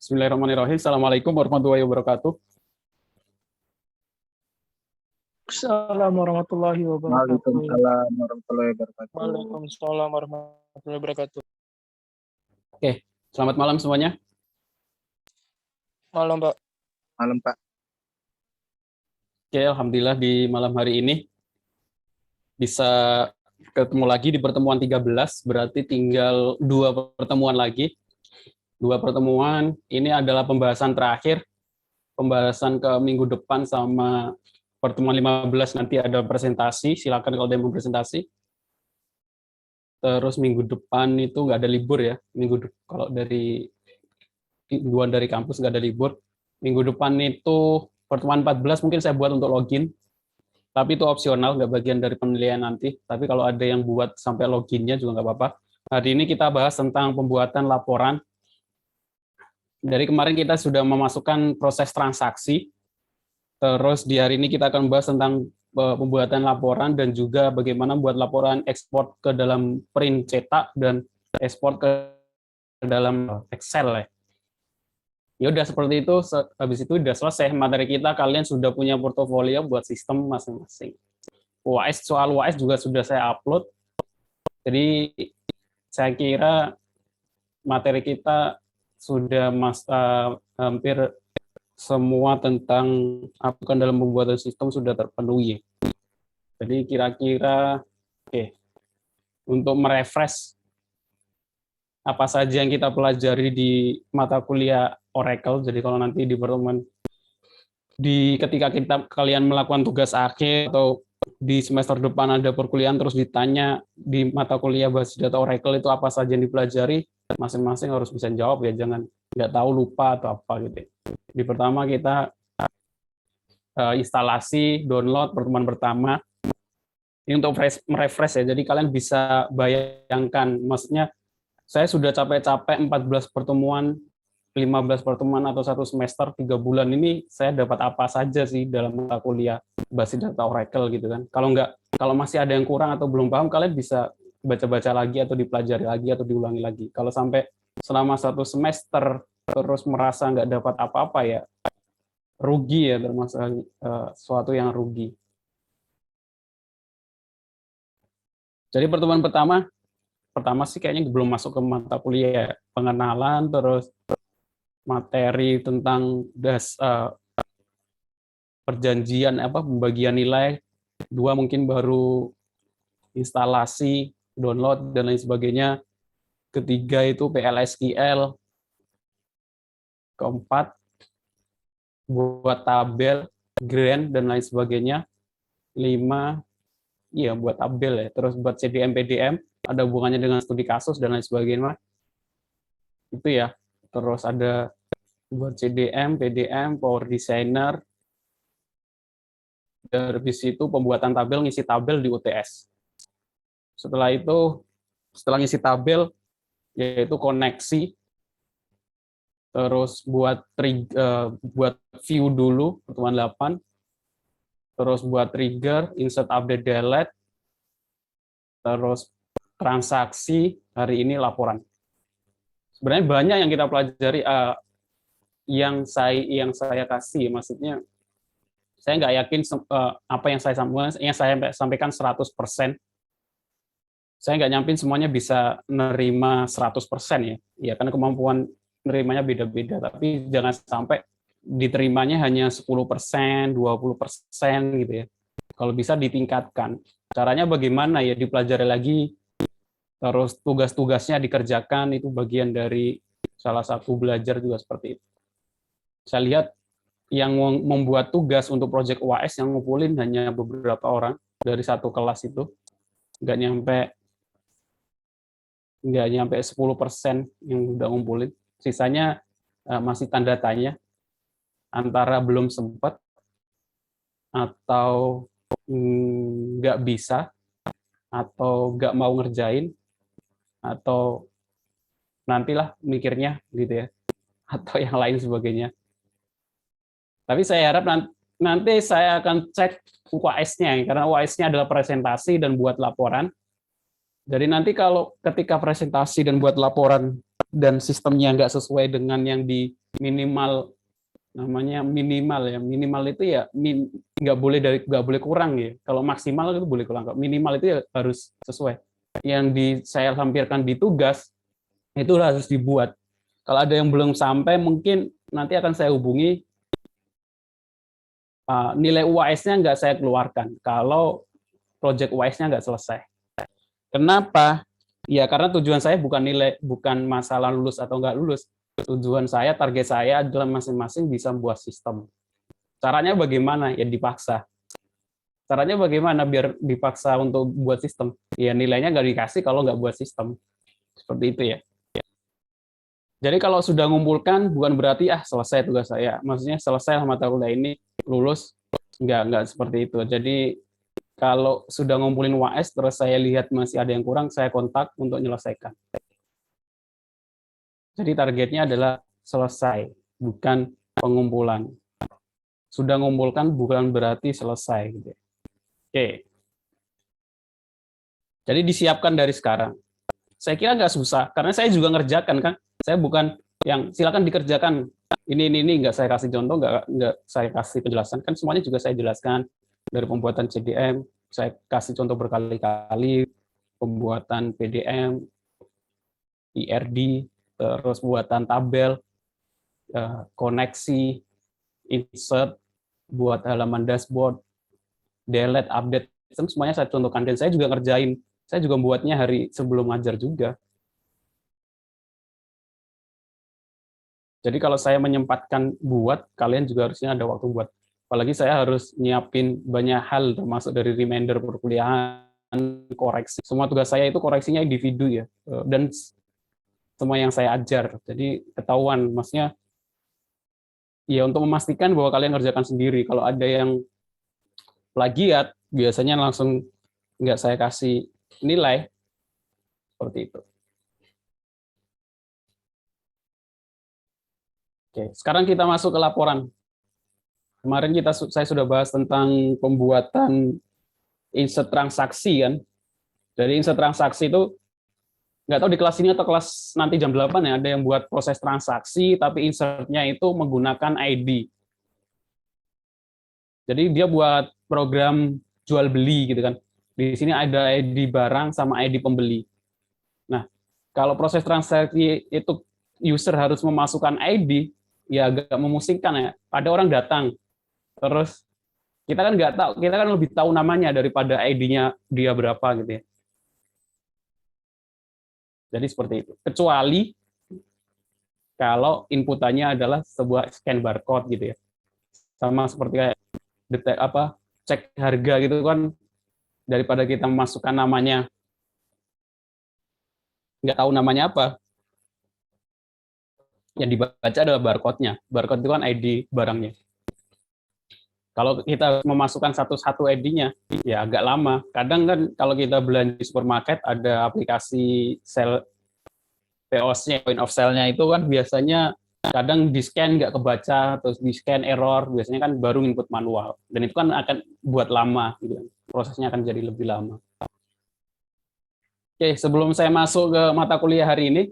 Bismillahirrahmanirrahim. Assalamualaikum warahmatullahi wabarakatuh. Assalamualaikum warahmatullahi wabarakatuh. Waalaikumsalam warahmatullahi wabarakatuh. Waalaikumsalam warahmatullahi wabarakatuh. Oke, selamat malam semuanya. Malam, Pak. Malam, Pak. Oke, alhamdulillah di malam hari ini bisa ketemu lagi di pertemuan 13, berarti tinggal 2 pertemuan lagi. 2 pertemuan ini adalah pembahasan terakhir, pembahasan ke minggu depan sama pertemuan 15 nanti ada presentasi, silakan kalau ada yang mau presentasi. Terus minggu depan itu nggak ada libur ya, kalau dari mingguan dari kampus nggak ada libur. Minggu depan itu pertemuan 14 mungkin saya buat untuk login, tapi itu opsional, nggak bagian dari penilaian nanti. Tapi kalau ada yang buat sampai loginnya juga nggak apa-apa. Hari ini kita bahas tentang pembuatan laporan. Dari kemarin kita sudah memasukkan proses transaksi, terus di hari ini kita akan membahas tentang pembuatan laporan dan juga bagaimana membuat laporan ekspor ke dalam print cetak dan ekspor ke dalam Excel ya. Ya udah seperti itu, habis itu udah selesai materi kita, kalian sudah punya portofolio buat sistem masing-masing. Soal UAS juga sudah saya upload, jadi saya kira materi kita sudah hampir semua tentang aplikasi dalam pembuatan sistem sudah terpenuhi. Jadi kira-kira untuk merefresh apa saja yang kita pelajari di mata kuliah Oracle. Jadi kalau nanti di pertemuan ketika kalian melakukan tugas akhir atau di semester depan ada perkuliahan terus ditanya di mata kuliah basis data Oracle itu apa saja yang dipelajari, masing-masing harus bisa jawab ya, jangan nggak tahu lupa atau apa gitu. Di pertama kita instalasi download pertemuan pertama. Ini untuk merefresh ya, jadi kalian bisa bayangkan, maksudnya saya sudah capek-capek 14 pertemuan, 15 pertemuan atau 1 semester, 3 bulan ini saya dapat apa saja sih dalam mata kuliah basis data Oracle gitu kan. Kalau masih ada yang kurang atau belum paham, kalian bisa baca-baca lagi atau dipelajari lagi atau diulangi lagi. Kalau sampai selama 1 semester terus merasa nggak dapat apa-apa ya, rugi ya, termasuk suatu yang rugi. Jadi pertemuan pertama sih kayaknya belum masuk ke mata kuliah, pengenalan, terus materi tentang perjanjian pembagian nilai, 2 mungkin baru instalasi, download dan lain sebagainya. Ketiga itu PLSQL. Keempat buat tabel, grand dan lain sebagainya. 5 buat tabel ya. Terus buat CDM PDM ada hubungannya dengan studi kasus dan lain sebagainya. Itu ya. Terus ada buat CDM, PDM, Power Designer. Dari situ pembuatan tabel, ngisi tabel di UTS. Setelah ngisi tabel, yaitu koneksi. Terus buat view dulu, pertemuan 8. Terus buat trigger, insert, update, delete. Terus transaksi, hari ini laporan. Sebenarnya banyak yang kita pelajari, yang saya kasih, maksudnya saya nggak yakin apa yang saya sampaikan 100%. Saya nggak nyampin semuanya bisa nerima 100% ya. Ya karena kemampuan nerimanya beda-beda, tapi jangan sampai diterimanya hanya 10%, 20% gitu ya. Kalau bisa ditingkatkan. Caranya bagaimana ya, dipelajari lagi, terus tugas-tugasnya dikerjakan, itu bagian dari salah satu belajar juga seperti itu. Saya lihat yang membuat tugas untuk proyek UAS yang ngumpulin hanya beberapa orang dari satu kelas itu, nggak nyampe 10% yang udah ngumpulin. Sisanya masih tanda tanya, antara belum sempat atau nggak bisa atau nggak mau ngerjain atau nantilah mikirnya gitu ya, atau yang lain sebagainya. Tapi saya harap nanti saya akan cek UAS-nya, karena UAS-nya adalah presentasi dan buat laporan. Jadi nanti kalau ketika presentasi dan buat laporan dan sistemnya nggak sesuai dengan yang minimal, namanya minimal ya, minimal itu ya nggak boleh kurang ya. Kalau maksimal itu boleh kurang, kalau minimal itu ya harus sesuai. Yang saya lampirkan di tugas itu harus dibuat. Kalau ada yang belum sampai, mungkin nanti akan saya hubungi, nilai UAS-nya nggak saya keluarkan kalau project UAS-nya nggak selesai. Kenapa? Ya karena tujuan saya bukan masalah lulus atau nggak lulus. Tujuan saya, target saya adalah masing-masing bisa membuat sistem. Caranya bagaimana? Ya dipaksa. Caranya bagaimana biar dipaksa untuk buat sistem? Ya nilainya nggak dikasih kalau nggak buat sistem. Seperti itu ya. Jadi kalau sudah ngumpulkan, bukan berarti selesai tugas saya. Maksudnya selesai mata kuliah ini, lulus. Nggak seperti itu. Jadi kalau sudah ngumpulin UAS, terus saya lihat masih ada yang kurang, saya kontak untuk menyelesaikan. Jadi targetnya adalah selesai, bukan pengumpulan. Sudah ngumpulkan bukan berarti selesai. Gitu. Oke. Jadi disiapkan dari sekarang. Saya kira nggak susah, karena saya juga ngerjakan kan. Saya bukan yang silakan dikerjakan. Ini nggak saya kasih contoh, nggak saya kasih penjelasan. Kan semuanya juga saya jelaskan dari pembuatan CDM, saya kasih contoh berkali-kali, pembuatan PDM, IRD, terus buatan tabel, koneksi, insert, buat halaman dashboard, delete, update, semuanya saya contohkan. Dan saya juga ngerjain, saya juga membuatnya hari sebelum ngajar juga. Jadi kalau saya menyempatkan buat, kalian juga harusnya ada waktu buat. Apalagi saya harus nyiapin banyak hal, termasuk dari reminder perkuliahan, koreksi. Semua tugas saya itu koreksinya individu ya, dan semua yang saya ajar. Jadi ketahuan, maksudnya ya untuk memastikan bahwa kalian kerjakan sendiri. Kalau ada yang plagiat, biasanya langsung nggak saya kasih nilai, seperti itu. Oke, sekarang kita masuk ke laporan. Kemarin saya sudah bahas tentang pembuatan insert transaksi kan. Dari insert transaksi itu nggak tahu di kelas ini atau kelas nanti jam 8 ya, ada yang buat proses transaksi tapi insertnya itu menggunakan ID. Jadi dia buat program jual beli gitu kan. Di sini ada ID barang sama ID pembeli. Nah, kalau proses transaksi itu user harus memasukkan ID, ya agak memusingkan ya. Ada orang datang, terus kita kan nggak tahu, kita kan lebih tahu namanya daripada ID-nya dia berapa gitu ya. Jadi seperti itu. Kecuali kalau inputannya adalah sebuah scan barcode gitu ya. Sama seperti kayak cek harga gitu kan, daripada kita memasukkan namanya nggak tahu namanya apa, yang dibaca adalah barcode-nya. Barcode itu kan ID barangnya. Kalau kita memasukkan satu-satu ID-nya, ya agak lama. Kadang kan kalau kita belanja di supermarket, ada aplikasi sel POS-nya, point of sale-nya itu kan biasanya kadang di-scan nggak kebaca, terus di-scan error, biasanya kan baru input manual. Dan itu kan akan buat lama, gitu. Prosesnya akan jadi lebih lama. Oke, sebelum saya masuk ke mata kuliah hari ini,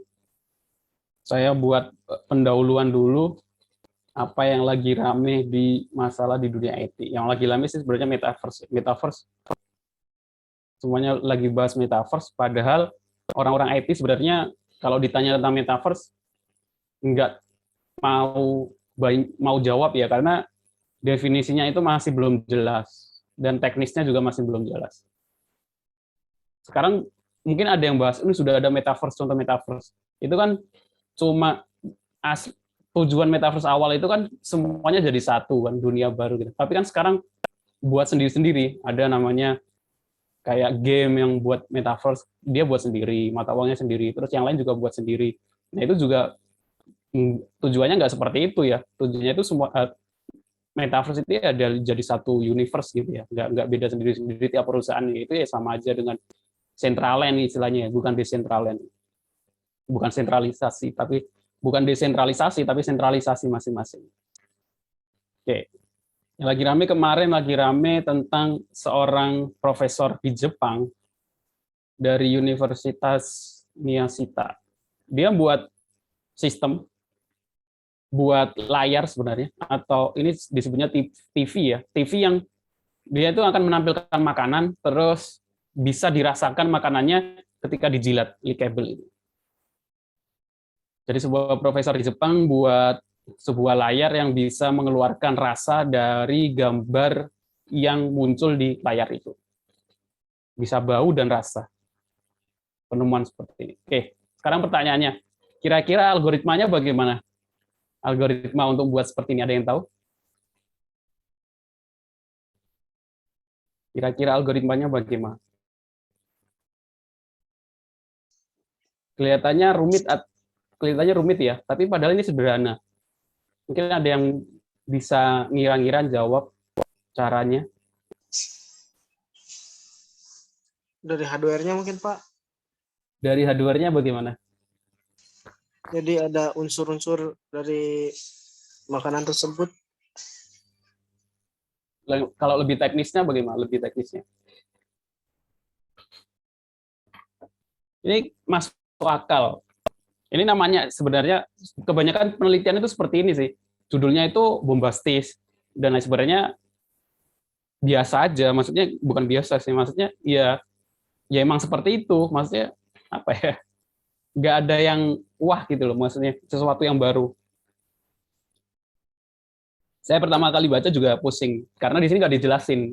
saya buat pendahuluan dulu apa yang lagi rame di masalah di dunia IT. Yang lagi rame sih sebenarnya metaverse. Semuanya lagi bahas metaverse, padahal orang-orang IT sebenarnya kalau ditanya tentang metaverse nggak mau jawab ya, karena definisinya itu masih belum jelas dan teknisnya juga masih belum jelas. Sekarang mungkin ada yang bahas ini sudah ada metaverse, contoh metaverse. Itu kan cuma tujuan metaverse awal itu kan semuanya jadi satu kan, dunia baru gitu. Tapi kan sekarang buat sendiri-sendiri, ada namanya kayak game yang buat metaverse, dia buat sendiri, mata uangnya sendiri, terus yang lain juga buat sendiri. Nah itu juga tujuannya nggak seperti itu ya. Tujuannya itu semua metaverse itu ya jadi satu universe gitu ya, nggak beda sendiri-sendiri tiap perusahaan. Itu ya sama aja dengan sentralen istilahnya, bukan desentralen, bukan sentralisasi, tapi bukan desentralisasi, tapi sentralisasi masing-masing. Oke. Yang lagi rame tentang seorang profesor di Jepang dari Universitas Miyashita. Dia buat sistem buat layar sebenarnya, atau ini disebutnya TV ya. TV yang dia itu akan menampilkan makanan, terus bisa dirasakan makanannya ketika dijilat, lickable itu. Jadi sebuah profesor di Jepang buat sebuah layar yang bisa mengeluarkan rasa dari gambar yang muncul di layar itu. Bisa bau dan rasa. Penemuan seperti ini. Oke, sekarang pertanyaannya. Kira-kira algoritmanya bagaimana? Algoritma untuk buat seperti ini, ada yang tahu? Kira-kira algoritmanya bagaimana? Kelihatannya rumit ya, tapi padahal ini sederhana. Mungkin ada yang bisa ngira-ngira jawab caranya. Dari hardware-nya mungkin, Pak. Dari hardware-nya bagaimana? Jadi ada unsur-unsur dari makanan tersebut. Kalau lebih teknisnya bagaimana? Lebih teknisnya. Ini masuk akal. Ini namanya sebenarnya kebanyakan penelitian itu seperti ini sih. Judulnya itu bombastis dan lain sebagainya, biasa aja. Maksudnya bukan biasa sih. Maksudnya ya emang seperti itu. Maksudnya apa ya? Nggak ada yang wah gitu loh. Maksudnya sesuatu yang baru. Saya pertama kali baca juga pusing karena di sini nggak dijelasin.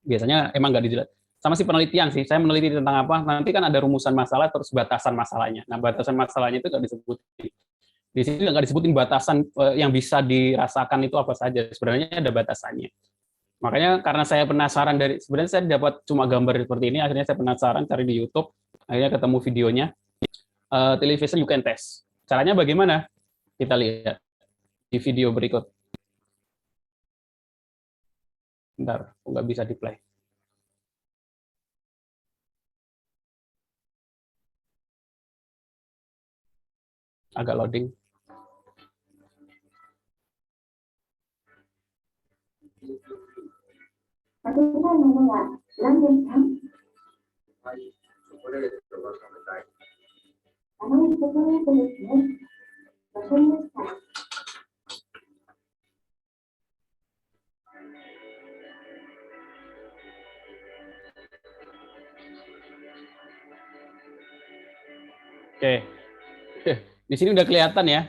Biasanya emang nggak dijelasin. Sama si penelitian sih, saya meneliti tentang apa, nanti kan ada rumusan masalah, terus batasan masalahnya. Nah, batasan masalahnya itu nggak disebutin. Di sini nggak disebutin batasan yang bisa dirasakan itu apa saja. Sebenarnya ada batasannya. Makanya karena saya penasaran sebenarnya saya dapat cuma gambar seperti ini, akhirnya saya penasaran, cari di YouTube, akhirnya ketemu videonya. Television you can test. Caranya bagaimana? Kita lihat di video berikut. Bentar, nggak bisa di-play. Agak loading. Oke. Di sini udah kelihatan ya.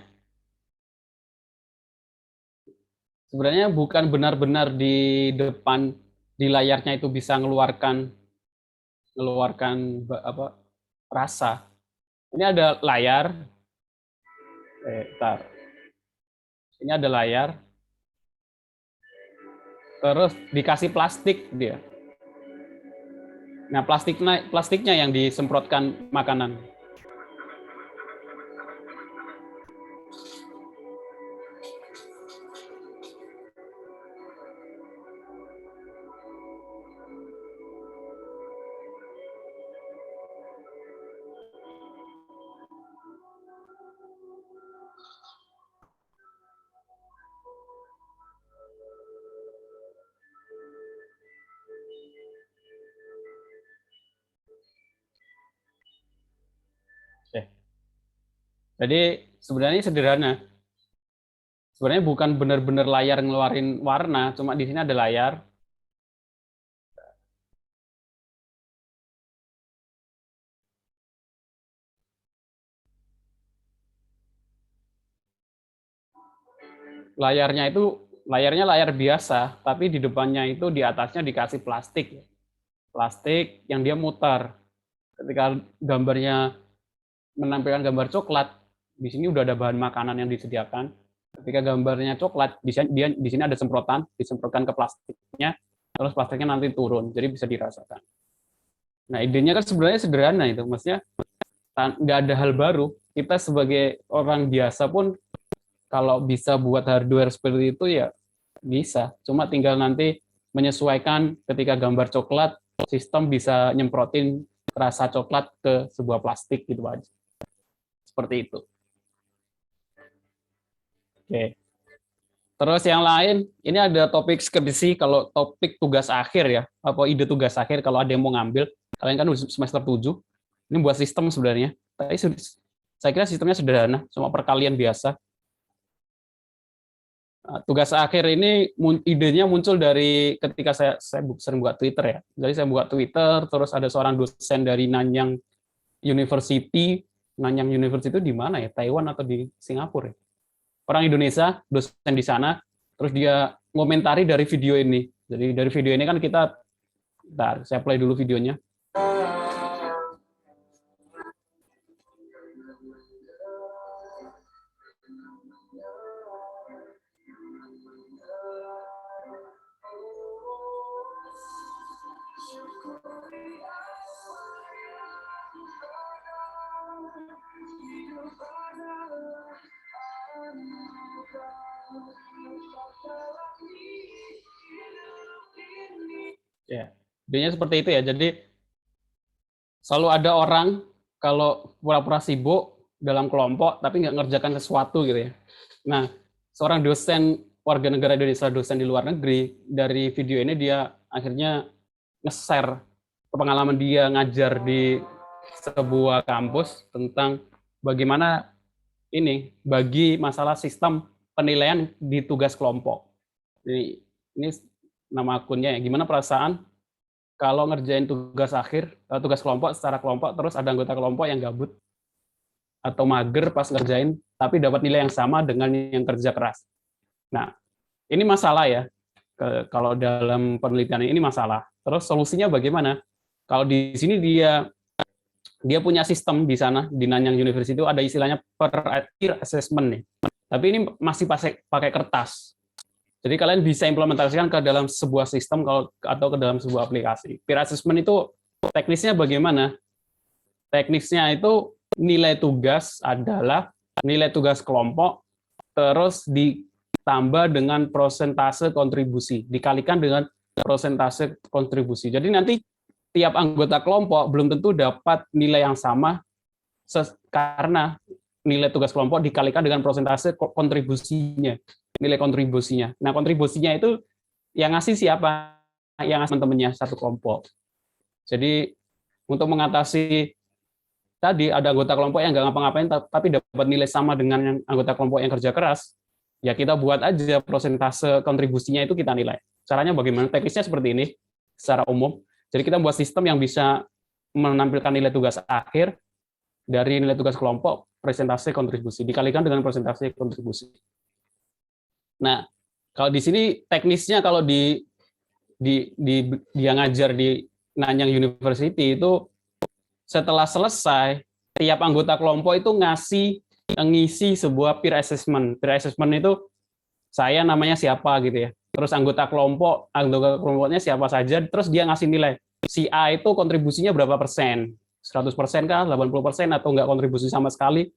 Sebenarnya bukan benar-benar di depan di layarnya itu bisa mengeluarkan apa rasa. Ini ada layar. Bentar. Ini ada layar. Terus dikasih plastik dia. Nah, plastiknya yang disemprotkan makanan. Jadi sebenarnya sederhana. Sebenarnya bukan benar-benar layar ngeluarin warna, cuma di sini ada layar. Layarnya layar biasa, tapi di depannya itu di atasnya dikasih plastik. Plastik yang dia mutar. Ketika gambarnya menampilkan gambar coklat, di sini udah ada bahan makanan yang disediakan. Ketika gambarnya coklat, di sini ada disemprotkan ke plastiknya, terus plastiknya nanti turun, jadi bisa dirasakan. Nah, idenya kan sebenarnya sederhana itu, maksudnya nggak ada hal baru. Kita sebagai orang biasa pun kalau bisa buat hardware seperti itu ya bisa. Cuma tinggal nanti menyesuaikan ketika gambar coklat, sistem bisa nyemprotin rasa coklat ke sebuah plastik gitu aja. Seperti itu. Oke. Terus yang lain, ini ada topik skripsi, kalau topik tugas akhir ya, apa ide tugas akhir kalau ada yang mau ngambil, kalian kan semester 7, ini buat sistem sebenarnya. Tapi saya kira sistemnya sederhana, cuma perkalian biasa. Tugas akhir ini idenya muncul dari ketika saya sering buka Twitter ya. Jadi saya buka Twitter, terus ada seorang dosen dari Nanyang University. Nanyang University itu di mana ya? Taiwan atau di Singapura ya? Orang Indonesia, dosen di sana, terus dia ngomentari dari video ini. Jadi dari video ini kan kita, bentar, saya play dulu videonya. Ya, videonya seperti itu ya. Jadi selalu ada orang kalau pura-pura sibuk dalam kelompok tapi nggak ngerjakan sesuatu gitu ya. Nah, seorang dosen warga negara Indonesia, dosen di luar negeri, dari video ini dia akhirnya nge-share pengalaman dia ngajar di sebuah kampus tentang bagaimana ini bagi masalah sistem penilaian di tugas kelompok. Ini nama akunnya ya. Gimana perasaan kalau ngerjain tugas akhir, tugas kelompok secara kelompok, terus ada anggota kelompok yang gabut atau mager pas ngerjain, tapi dapat nilai yang sama dengan yang kerja keras. Nah, ini masalah ya. Kalau dalam penelitian ini masalah. Terus solusinya bagaimana? Kalau di sini dia punya sistem di sana, di Nanyang University itu ada istilahnya peer assessment nih. Tapi ini masih pakai kertas. Jadi kalian bisa implementasikan ke dalam sebuah sistem atau ke dalam sebuah aplikasi. Peer assessment itu teknisnya bagaimana? Teknisnya itu nilai tugas adalah nilai tugas kelompok, terus ditambah dengan persentase kontribusi, dikalikan dengan persentase kontribusi. Jadi nanti tiap anggota kelompok belum tentu dapat nilai yang sama karena nilai tugas kelompok dikalikan dengan persentase kontribusinya, nilai kontribusinya. Nah, kontribusinya itu yang ngasih siapa? Yang ngasih teman-temannya satu kelompok. Jadi untuk mengatasi tadi ada anggota kelompok yang nggak ngapa-ngapain tapi dapat nilai sama dengan yang anggota kelompok yang kerja keras, ya kita buat aja persentase kontribusinya itu kita nilai. Caranya bagaimana? Teknisnya seperti ini secara umum. Jadi kita buat sistem yang bisa menampilkan nilai tugas akhir dari nilai tugas kelompok persentase kontribusi dikalikan dengan persentase kontribusi. Nah, kalau di sini teknisnya kalau dia ngajar di Nanyang University itu setelah selesai tiap anggota kelompok itu ngisi sebuah peer assessment. Peer assessment itu saya namanya siapa gitu ya. Terus anggota kelompoknya siapa saja, terus dia ngasih nilai. Si A itu kontribusinya berapa persen? 100% kah, 80% atau enggak kontribusi sama sekali?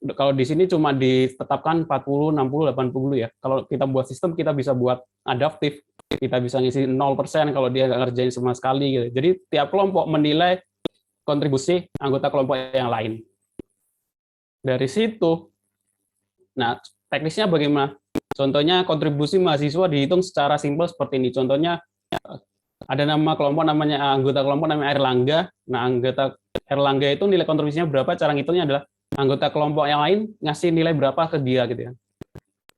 Kalau di sini cuma ditetapkan 40, 60, 80 ya. Kalau kita buat sistem, kita bisa buat adaptif. Kita bisa ngisi 0% kalau dia nggak ngerjain sama sekali gitu. Jadi tiap kelompok menilai kontribusi anggota kelompok yang lain. Dari situ, nah teknisnya bagaimana? Contohnya kontribusi mahasiswa dihitung secara simpel seperti ini. Contohnya ada nama kelompok anggota kelompok namanya Erlangga. Nah, anggota Erlangga itu nilai kontribusinya berapa? Cara ngitungnya adalah anggota kelompok yang lain ngasih nilai berapa ke dia gitu ya.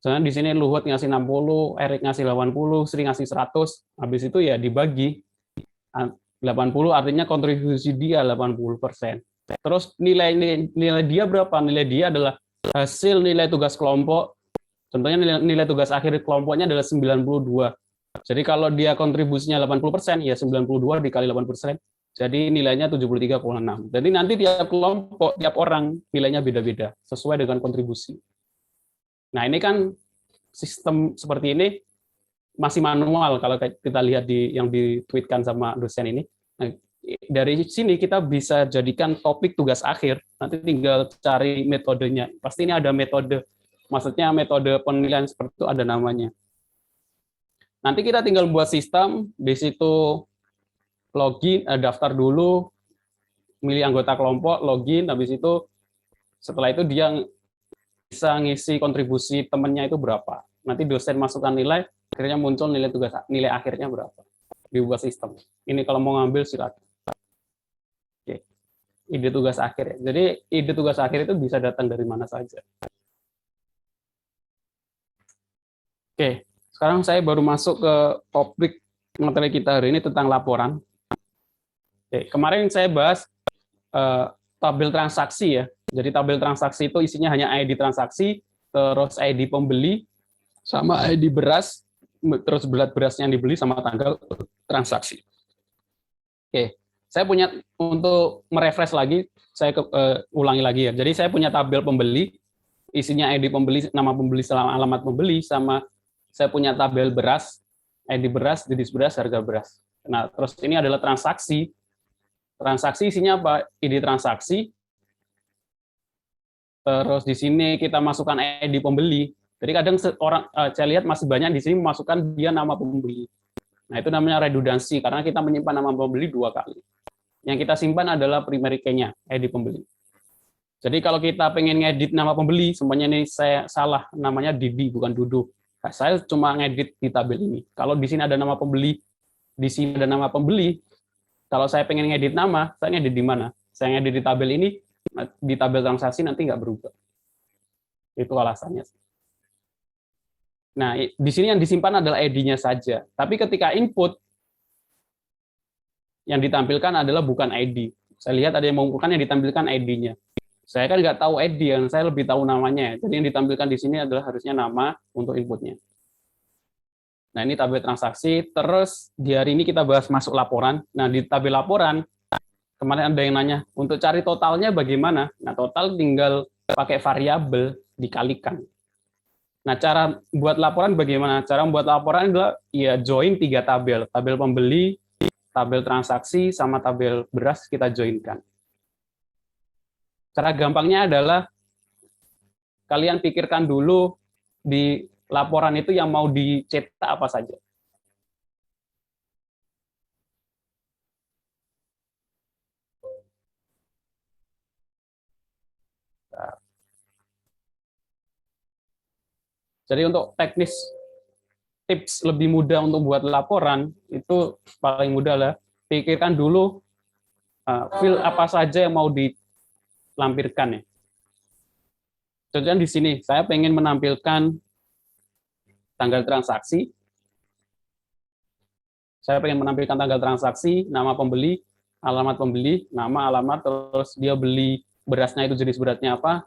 Soalnya di sini Luhut ngasih 60, Erik ngasih 80, Sri ngasih 100. Habis itu ya dibagi 80 artinya kontribusi dia 80%. Terus nilai dia berapa? Nilai dia adalah hasil nilai tugas kelompok. Contohnya nilai tugas akhir kelompoknya adalah 92. Jadi kalau dia kontribusinya 80%, ya 92 dikali 8%, jadi nilainya 73,6. Jadi nanti tiap kelompok, tiap orang nilainya beda-beda, sesuai dengan kontribusi. Nah ini kan sistem seperti ini masih manual kalau kita lihat yang ditweetkan sama dosen ini. Nah, dari sini kita bisa jadikan topik tugas akhir, nanti tinggal cari metodenya. Pasti ini ada metode, maksudnya metode penilaian seperti itu ada namanya. Nanti kita tinggal buat sistem, di situ login, daftar dulu, milih anggota kelompok, login, habis itu setelah itu dia bisa ngisi kontribusi temennya itu berapa. Nanti dosen masukkan nilai, akhirnya muncul nilai akhirnya berapa. Dibuat sistem. Ini kalau mau ngambil silakan. Oke. Ide tugas akhir ya. Jadi ide tugas akhir itu bisa datang dari mana saja. Oke, sekarang saya baru masuk ke topik materi kita hari ini tentang laporan. Oke, kemarin saya bahas tabel transaksi ya. Jadi tabel transaksi itu isinya hanya ID transaksi, terus ID pembeli, sama ID beras, terus berat beras yang dibeli sama tanggal transaksi. Oke, saya punya untuk merefresh lagi, saya ulangi lagi ya. Jadi saya punya tabel pembeli, isinya ID pembeli, nama pembeli, alamat pembeli, sama saya punya tabel beras, ID beras, jenis beras, harga beras. Nah, terus ini adalah transaksi. Transaksi isinya apa? ID transaksi. Terus di sini kita masukkan ID pembeli. Jadi kadang saya lihat masih banyak di sini memasukkan dia nama pembeli. Nah, itu namanya redundansi karena kita menyimpan nama pembeli 2 kali. Yang kita simpan adalah primary key-nya, ID pembeli. Jadi kalau kita pengen ngedit nama pembeli, semuanya ini saya salah, namanya Didi bukan Dudu. Nah, saya cuma ngedit di tabel ini. Kalau di sini ada nama pembeli, di sini ada nama pembeli. Kalau saya pengen ngedit nama, saya ngedit di mana? Saya ngedit di tabel ini, di tabel transaksi nanti nggak berubah. Itu alasannya. Nah, di sini yang disimpan adalah ID-nya saja. Tapi ketika input, yang ditampilkan adalah bukan ID. Saya lihat ada yang mengumpulkan yang ditampilkan ID-nya. Saya kan nggak tahu ID, yang saya lebih tahu namanya. Jadi yang ditampilkan di sini adalah harusnya nama untuk inputnya. Nah, ini tabel transaksi. Terus di hari ini kita bahas masuk laporan. Nah, di tabel laporan, kemarin ada yang nanya, untuk cari totalnya bagaimana? Nah, total tinggal pakai variabel dikalikan. Nah, cara buat laporan bagaimana? Cara membuat laporan adalah ya join 3 tabel. Tabel pembeli, tabel transaksi, sama tabel beras kita joinkan. Cara gampangnya adalah kalian pikirkan dulu di laporan itu yang mau dicetak apa saja. Jadi untuk teknis tips lebih mudah untuk buat laporan itu paling mudah lah. Pikirkan dulu field apa saja yang mau dilampirkan ya. Contohnya di sini saya pengen menampilkan tanggal transaksi. Saya pengen menampilkan tanggal transaksi, nama pembeli, alamat pembeli, nama, alamat, terus dia beli berasnya itu jenis beratnya apa,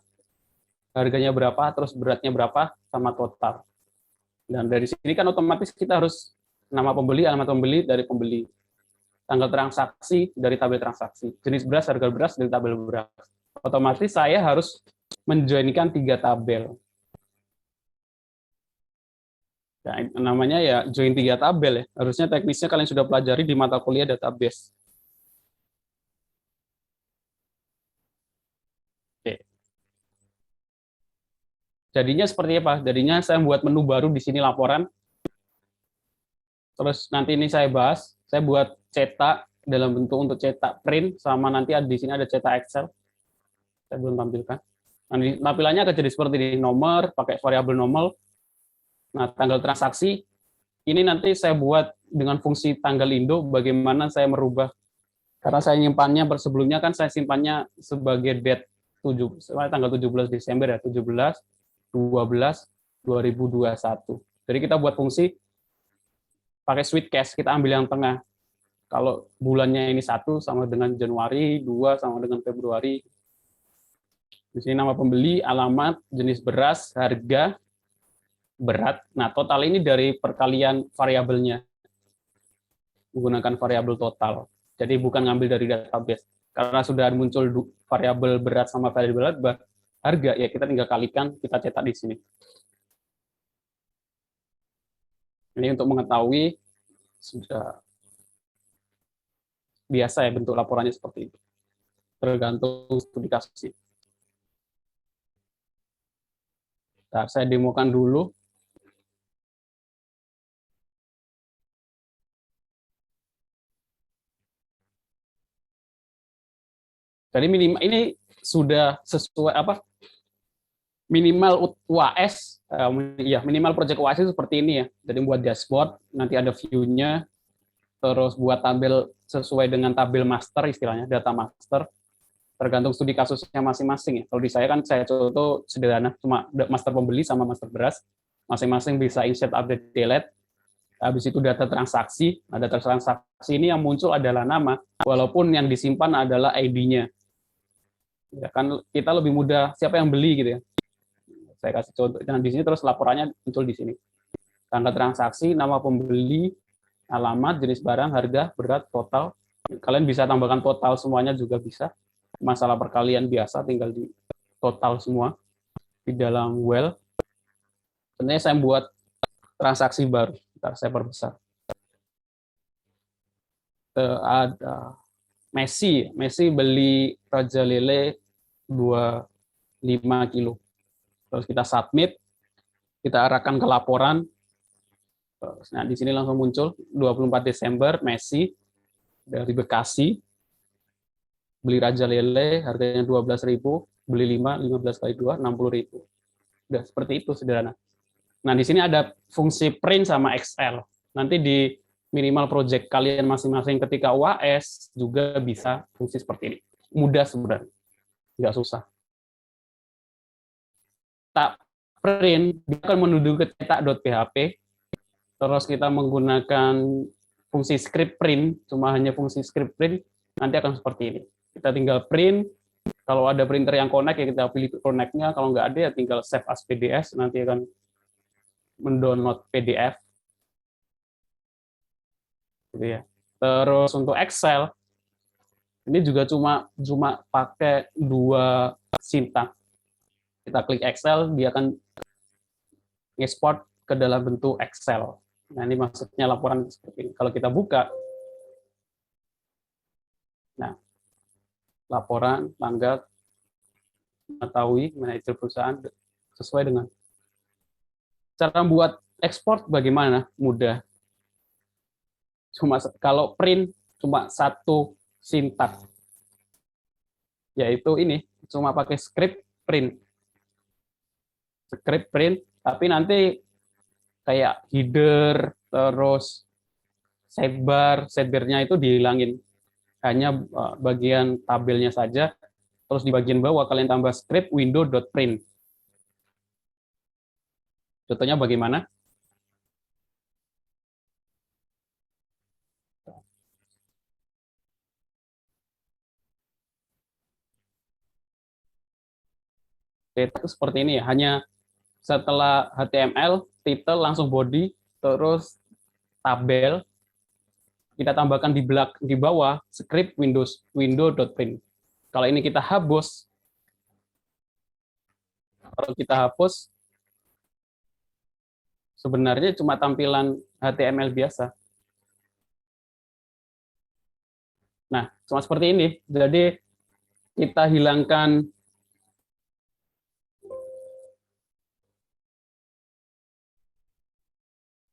harganya berapa, terus beratnya berapa, sama total. Dan dari sini kan otomatis kita harus nama pembeli, alamat pembeli dari pembeli. Tanggal transaksi dari tabel transaksi. Jenis beras, harga beras dari tabel beras. Otomatis saya harus menjoinkan 3 tabel. Ya, namanya ya join 3 tabel ya. Harusnya teknisnya kalian sudah pelajari di mata kuliah database. Oke. Jadinya seperti apa? Jadinya saya buat menu baru di sini laporan. Terus nanti ini saya bahas. Saya buat cetak dalam bentuk untuk cetak print, sama nanti di sini ada cetak Excel. Saya belum tampilkan. Nanti tampilannya akan jadi seperti ini, nomor, pakai variabel nomor. Nah, tanggal transaksi, ini nanti saya buat dengan fungsi tanggal Indo, bagaimana saya merubah. Karena saya nyimpannya, sebelumnya kan saya simpannya sebagai date tanggal 17 Desember ya, 17, 12, 2021. Jadi kita buat fungsi pakai sweet cash, kita ambil yang tengah. Kalau bulannya ini 1 sama dengan Januari, 2 sama dengan Februari. Di sini nama pembeli, alamat, jenis beras, harga, berat. Nah, total ini dari perkalian variabelnya. Menggunakan variabel total. Jadi bukan ngambil dari database. Karena sudah muncul variabel berat sama variabel harga, ya kita tinggal kalikan, kita cetak di sini. Ini untuk mengetahui sudah biasa ya bentuk laporannya seperti itu. Tergantung studi kasus. Nah, saya demokan dulu. Jadi minimal ini sudah sesuai apa? Minimal UAS, ya minimal project UAS itu seperti ini ya. Jadi buat dashboard, nanti ada view-nya, terus buat tabel sesuai dengan tabel master istilahnya, data master, tergantung studi kasusnya masing-masing ya. Kalau di saya kan saya contoh sederhana, cuma master pembeli sama master beras. Masing-masing bisa insert, update, delete. Habis itu data transaksi. Nah, data transaksi ini yang muncul adalah nama, walaupun yang disimpan adalah ID-nya. Ya kan kita lebih mudah siapa yang beli gitu ya. Saya kasih contoh. Nah, di sini terus laporannya muncul di sini. Tanggal transaksi, nama pembeli, alamat, jenis barang, harga, berat, total. Kalian bisa tambahkan total semuanya juga bisa. Masalah perkalian biasa tinggal di total semua di dalam well. Sebenarnya saya buat transaksi baru. Ntar saya perbesar. Ada Messi beli Raja Lele 25 kilo. Terus kita submit, kita arahkan ke laporan. Nah, di sini langsung muncul 24 Desember Messi dari Bekasi beli Raja Lele harganya 12.000, beli 5, 15 kali 2, 60.000. Udah seperti itu sederhana. Nah, di sini ada fungsi print sama Excel. Nanti di minimal project kalian masing-masing ketika UAS juga bisa fungsi seperti ini. Mudah sebenarnya, nggak susah. Tak print, dia akan menuju ke cetak.php, terus kita menggunakan fungsi script print, cuma hanya fungsi script print, nanti akan seperti ini. Kita tinggal print, kalau ada printer yang connect, ya kita pilih connect-nya, kalau nggak ada, ya tinggal save as PDS, nanti akan mendownload PDF. Gitu ya. Terus untuk Excel, ini juga cuma pakai 2 sintak. Kita klik Excel, dia akan export ke dalam bentuk Excel. Nah, ini maksudnya laporan seperti ini. Kalau kita buka, nah, laporan, tanggal, mengetahui, manajer perusahaan, sesuai dengan. Cara buat ekspor bagaimana? Mudah. Kalau print, cuma 1 sintak. Yaitu ini, cuma pakai script print. Script print, tapi nanti kayak header, terus sidebar-nya itu dihilangin. Hanya bagian tabelnya saja, terus di bagian bawah kalian tambah script window.print. Contohnya bagaimana? Itu seperti ini ya, hanya setelah HTML, title, langsung body, terus tabel, kita tambahkan di bawah script window.print. Kalau ini kita hapus, sebenarnya cuma tampilan HTML biasa. Nah, cuma seperti ini. Jadi kita hilangkan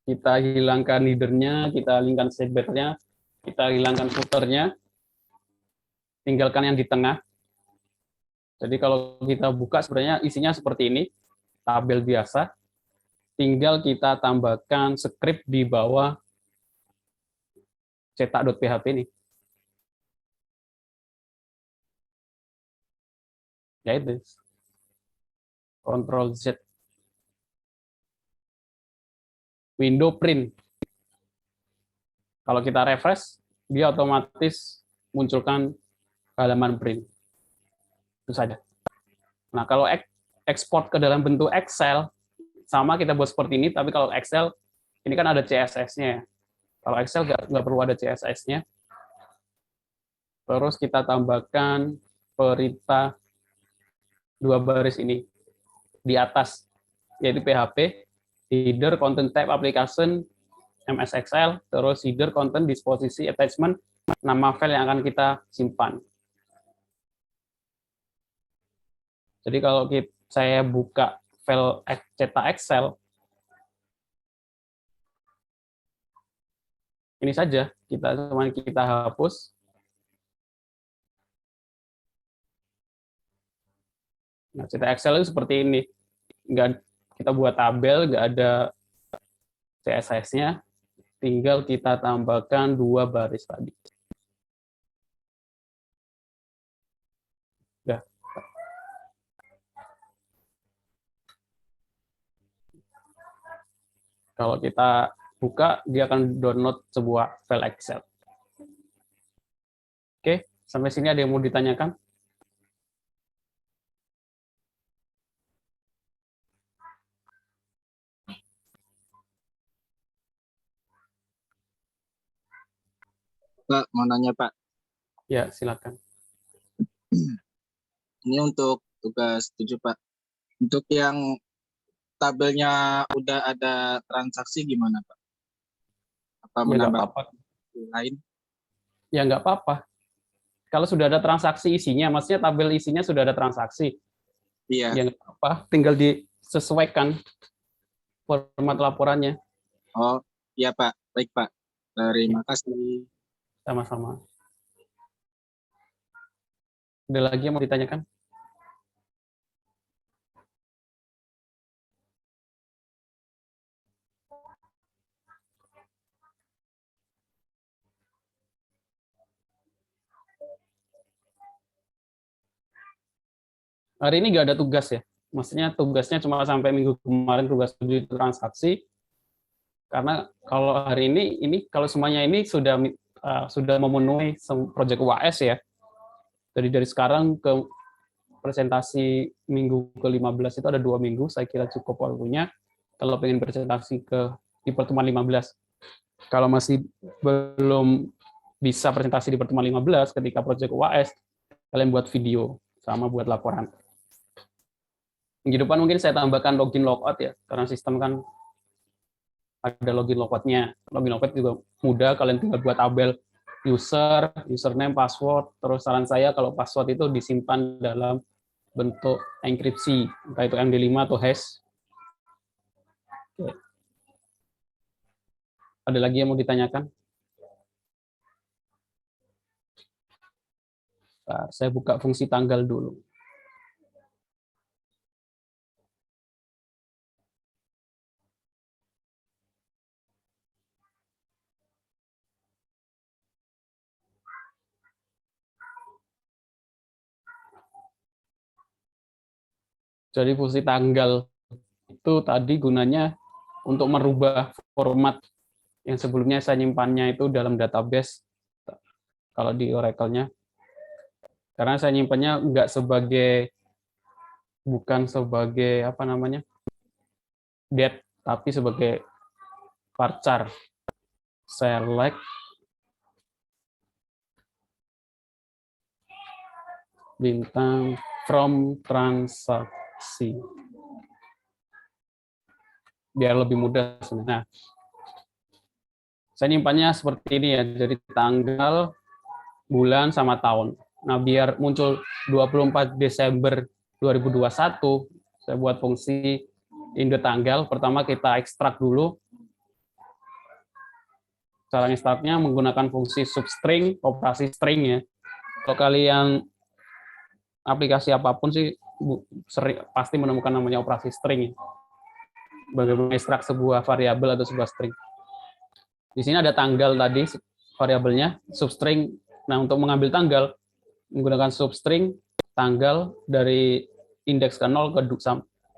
header-nya, kita hilangkan sidebar-nya, kita hilangkan footer-nya, tinggalkan yang di tengah. Jadi kalau kita buka sebenarnya isinya seperti ini, tabel biasa, tinggal kita tambahkan script di bawah cetak.php ini. Ya itu. Ctrl Z. Window print. Kalau kita refresh, dia otomatis munculkan halaman print. Itu saja. Nah, kalau ekspor ke dalam bentuk Excel, sama kita buat seperti ini, tapi kalau Excel, ini kan ada CSS-nya. Kalau Excel nggak perlu ada CSS-nya. Terus kita tambahkan perintah 2 baris ini di atas, yaitu PHP, header, content type, application, MS Excel, terus header, content, disposisi, attachment, nama file yang akan kita simpan. Jadi kalau saya buka file cetak Excel, ini saja, kita hapus. Nah, cetak Excel itu seperti ini. Kita buat tabel, nggak ada CSS-nya, tinggal kita tambahkan 2 baris tadi. Kalau kita buka, dia akan download sebuah file Excel. Oke, sampai sini ada yang mau ditanyakan? Pak, mau nanya Pak. Ya, silakan. Ini untuk tugas 7 Pak. Untuk yang tabelnya udah ada transaksi gimana Pak? Apa Ya, nggak menambah apa-apa. lain? Ya, nggak apa-apa. Kalau sudah ada transaksi isinya, maksudnya tabel isinya sudah ada transaksi, Iya. ya nggak apa-apa. Tinggal disesuaikan format laporannya. Oh, iya Pak. Baik Pak. Terima kasih. Sama-sama. Ada lagi yang mau ditanyakan? Hari ini nggak ada tugas ya. Maksudnya tugasnya cuma sampai minggu kemarin tugas 7 transaksi. Karena kalau hari ini kalau semuanya ini sudah memenuhi proyek UAS ya. Jadi dari sekarang ke presentasi minggu ke-15 itu ada 2 minggu, saya kira cukup waktunya kalau pengen presentasi di pertemuan 15. Kalau masih belum bisa presentasi di pertemuan 15 ketika proyek UAS, kalian buat video sama buat laporan. Minggu depan mungkin saya tambahkan login logout ya, karena sistem kan ada login logoutnya. Login logout juga mudah, kalian tinggal buat tabel username, password. Terus saran saya kalau password itu disimpan dalam bentuk enkripsi, entah itu MD5 atau hash. Oke. Ada lagi yang mau ditanyakan? Nah, saya buka fungsi tanggal dulu. Jadi fungsi tanggal itu tadi gunanya untuk merubah format yang sebelumnya saya nyimpannya itu dalam database kalau di Oracle-nya. Karena saya nyimpannya bukan sebagai apa namanya date, tapi sebagai varchar. Select bintang from transaksi. Biar lebih mudah sebenarnya. Nah, saya nyimpannya seperti ini ya, jadi tanggal, bulan, sama tahun. Nah, biar muncul 24 Desember 2021, saya buat fungsi Indo tanggal. Pertama kita ekstrak dulu. Cara ekstraknya menggunakan fungsi substring, operasi string ya. Kalau kalian aplikasi apapun sih pasti menemukan namanya operasi string. Bagaimana ekstrak sebuah variabel atau sebuah string. Di sini ada tanggal tadi variabelnya, substring. Nah, untuk mengambil tanggal menggunakan substring tanggal dari indeks ke 0 ke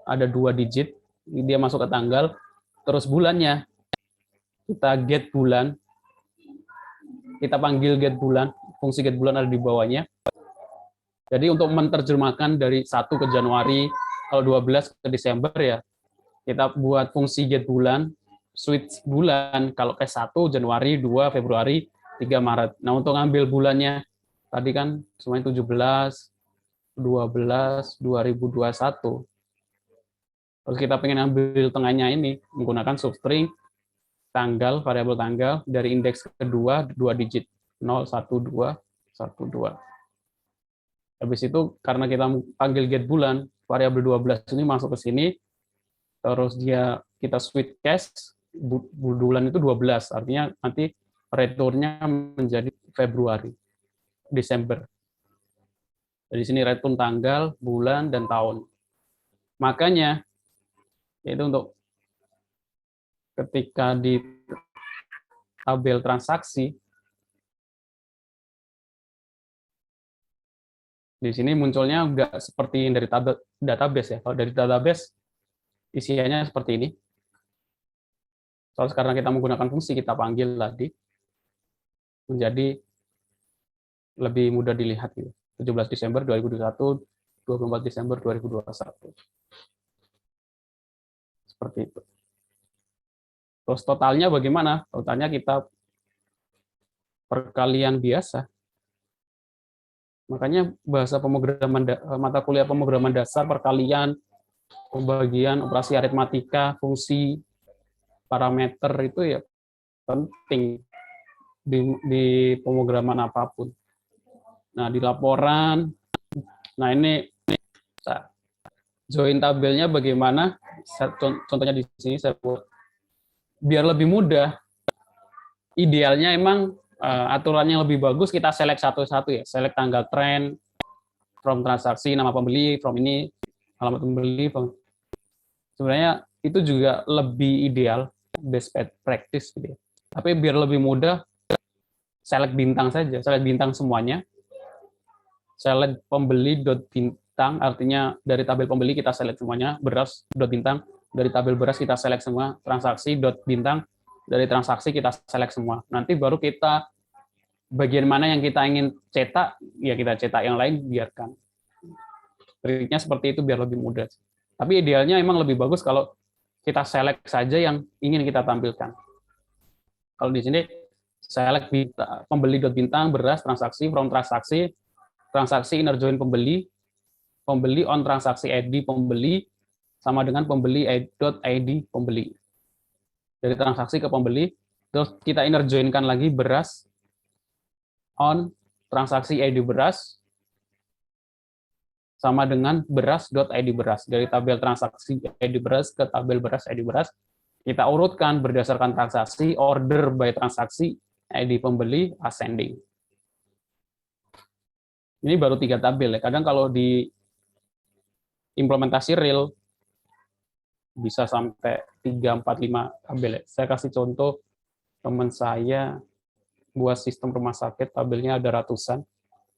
ada 2 digit, dia masuk ke tanggal. Terus bulannya kita get bulan. Kita panggil get bulan, fungsi get bulan ada di bawahnya. Jadi untuk menerjemahkan dari 1 ke Januari, kalau 12 ke Desember ya, kita buat fungsi get bulan, switch bulan, kalau ke 1 Januari, 2 Februari, 3 Maret. Nah, untuk ngambil bulannya, tadi kan semuanya 17, 12, 2021. Terus kita pengen ambil tengahnya ini, menggunakan substring, tanggal, variabel tanggal, dari indeks kedua, 2 digit, 0, 1, 2, 1, 2. Habis itu, karena kita panggil get bulan, variabel 12 ini masuk ke sini, terus kita switch cache, bulan itu 12, artinya nanti return-nya menjadi Februari, Desember. Di sini return tanggal, bulan, dan tahun. Makanya, itu untuk ketika di tabel transaksi, di sini munculnya nggak seperti dari database ya. Kalau dari database, isiannya seperti ini. Soalnya karena kita menggunakan fungsi, kita panggil tadi, menjadi lebih mudah dilihat gitu. 17 Desember 2021, 24 Desember 2021. Seperti itu. Terus totalnya bagaimana? Totalnya kita perkalian biasa. Makanya bahasa pemrograman mata kuliah pemrograman dasar, perkalian, pembagian, operasi aritmatika, fungsi, parameter itu ya penting di pemrograman apapun. Nah, di laporan, nah ini join tabelnya bagaimana? Contohnya di sini saya buat biar lebih mudah. Idealnya emang aturannya lebih bagus kita select satu-satu ya, select tanggal tren, from transaksi, nama pembeli, from ini, alamat pembeli. Sebenarnya itu juga lebih ideal, best practice gitu ya. Tapi biar lebih mudah, select bintang saja, select bintang semuanya. Select pembeli dot bintang, artinya dari tabel pembeli kita select semuanya, beras dot bintang, dari tabel beras kita select semua, transaksi dot bintang, dari transaksi kita select semua. Nanti baru kita bagian mana yang kita ingin cetak, ya kita cetak, yang lain biarkan. Triknya seperti itu biar lebih mudah. Tapi idealnya emang lebih bagus kalau kita select saja yang ingin kita tampilkan. Kalau di sini select pembeli dot bintang, beras, transaksi, from transaksi, transaksi inner join pembeli, pembeli on transaksi ID pembeli, sama dengan pembeli dot ID pembeli. Dari transaksi ke pembeli, terus kita inner join-kan lagi beras on transaksi ID beras, sama dengan beras dot ID beras. Dari tabel transaksi ID beras ke tabel beras ID beras, kita urutkan berdasarkan transaksi, order by transaksi, ID pembeli, ascending. Ini baru 3 tabel ya. Kadang kalau di implementasi real bisa sampai 3, 4, 5 tabel ya. Saya kasih contoh teman saya buat sistem rumah sakit, tabelnya ada ratusan.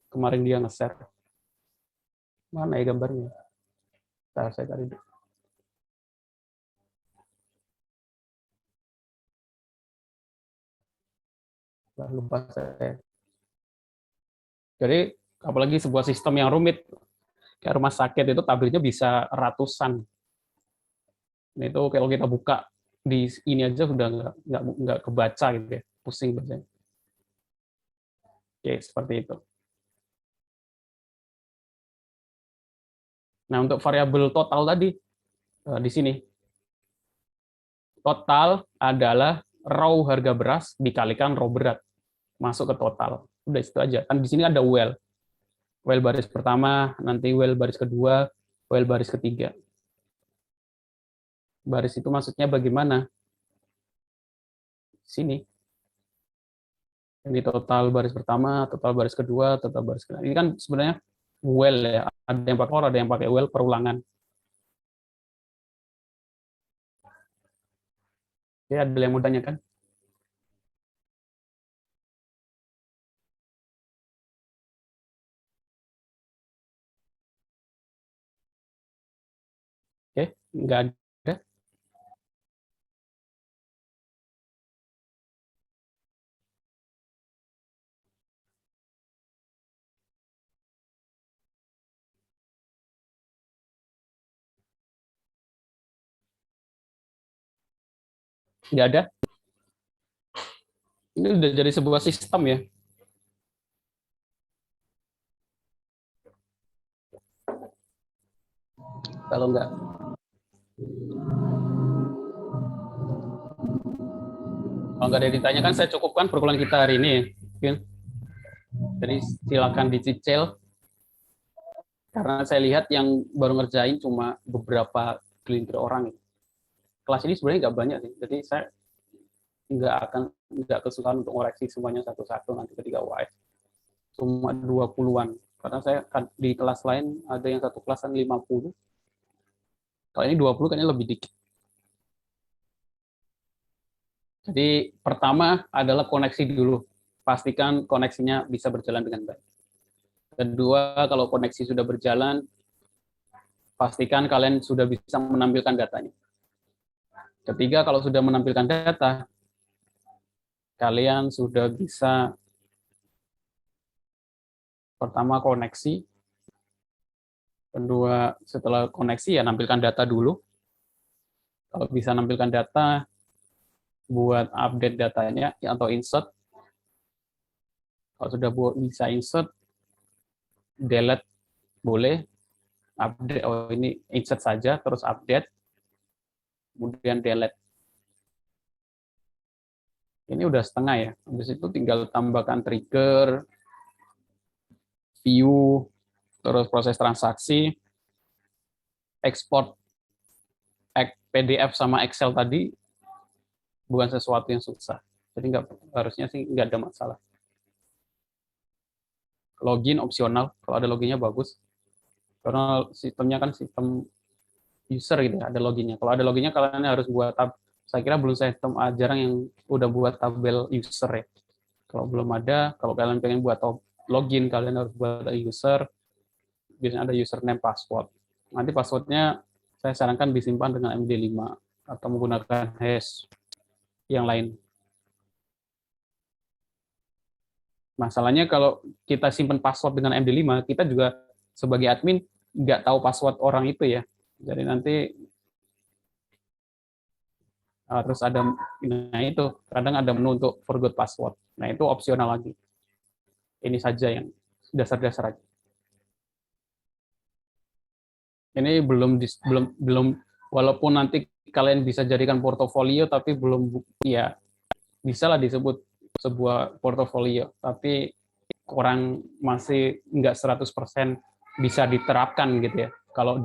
Kemarin dia nge-share. Mana ya gambarnya? Saya cari dulu. Lupa saya. Jadi apalagi sebuah sistem yang rumit kayak rumah sakit itu tabelnya bisa ratusan. Nah, itu kalau kita buka di ini aja sudah nggak kebaca gitu ya, pusing bacanya. Oke, seperti itu. Nah, untuk variabel total tadi di sini total adalah raw harga beras dikalikan raw berat masuk ke total. Udah itu aja. Kan di sini ada well. Well baris pertama, nanti well baris kedua, well baris ketiga. Baris itu maksudnya bagaimana? Sini. Ini total baris pertama, total baris kedua, total baris kedua. Ini kan sebenarnya well ya. Ada yang pakai or, ada yang pakai well perulangan. Ya, ada yang mudahnya kan? Oke, nggak ada. Nggak ada. Ini udah jadi sebuah sistem ya. Kalau nggak ada yang ditanyakan, saya cukupkan perkuliahan kita hari ini. Jadi silakan dicicil. Karena saya lihat yang baru ngerjain cuma beberapa gelintir orang. Kelas ini sebenarnya nggak banyak sih. Jadi saya nggak kesulitan untuk ngoreksi semuanya satu-satu nanti ketika UAS. Cuma 20-an. Karena saya di kelas lain ada yang satu kelas kan 50. Kalau ini 20 kayaknya lebih dikit. Jadi pertama adalah koneksi dulu. Pastikan koneksinya bisa berjalan dengan baik. Kedua, kalau koneksi sudah berjalan, pastikan kalian sudah bisa menampilkan datanya. Ketiga, kalau sudah menampilkan data, kalian sudah bisa pertama koneksi, kedua setelah koneksi ya nampilkan data dulu. Kalau bisa nampilkan data, buat update datanya atau insert. Kalau sudah bisa insert, delete boleh, update, oh ini insert saja, terus update, kemudian delete. Ini udah setengah ya, habis itu tinggal tambahkan trigger, view, terus proses transaksi, export PDF sama Excel tadi bukan sesuatu yang susah. Jadi harusnya sih nggak ada masalah. Login opsional, kalau ada loginnya bagus. Karena sistemnya kan sistem user gitu ya, ada loginnya. Kalau ada loginnya kalian harus buat tab. Saya kira belum saya jarang yang udah buat tabel user ya. Kalau belum ada, kalau kalian pengen buat login, kalian harus buat user. Biasanya ada username, password. Nanti passwordnya saya sarankan disimpan dengan MD5 atau menggunakan hash yang lain. Masalahnya kalau kita simpan password dengan MD5, kita juga sebagai admin nggak tahu password orang itu ya. Jadi nanti harus ada, nah itu kadang ada menu untuk forgot password. Nah itu opsional lagi. Ini saja yang dasar-dasar aja. Ini belum walaupun nanti kalian bisa jadikan portofolio, tapi belum ya bisa lah disebut sebuah portofolio, tapi kurang, masih nggak 100% bisa diterapkan gitu ya. Kalau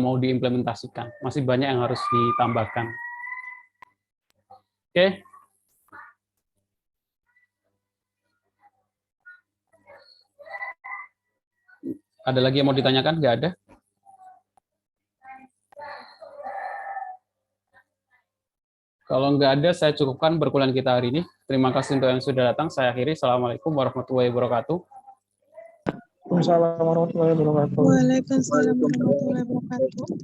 mau diimplementasikan, masih banyak yang harus ditambahkan. Oke. Ada lagi yang mau ditanyakan? Nggak ada? Kalau nggak ada, saya cukupkan perkuliahan kita hari ini. Terima kasih untuk yang sudah datang. Saya akhiri. Assalamualaikum warahmatullahi wabarakatuh. Waalaikumsalam warahmatullahi wabarakatuh. Waalaikumsalam warahmatullahi wabarakatuh.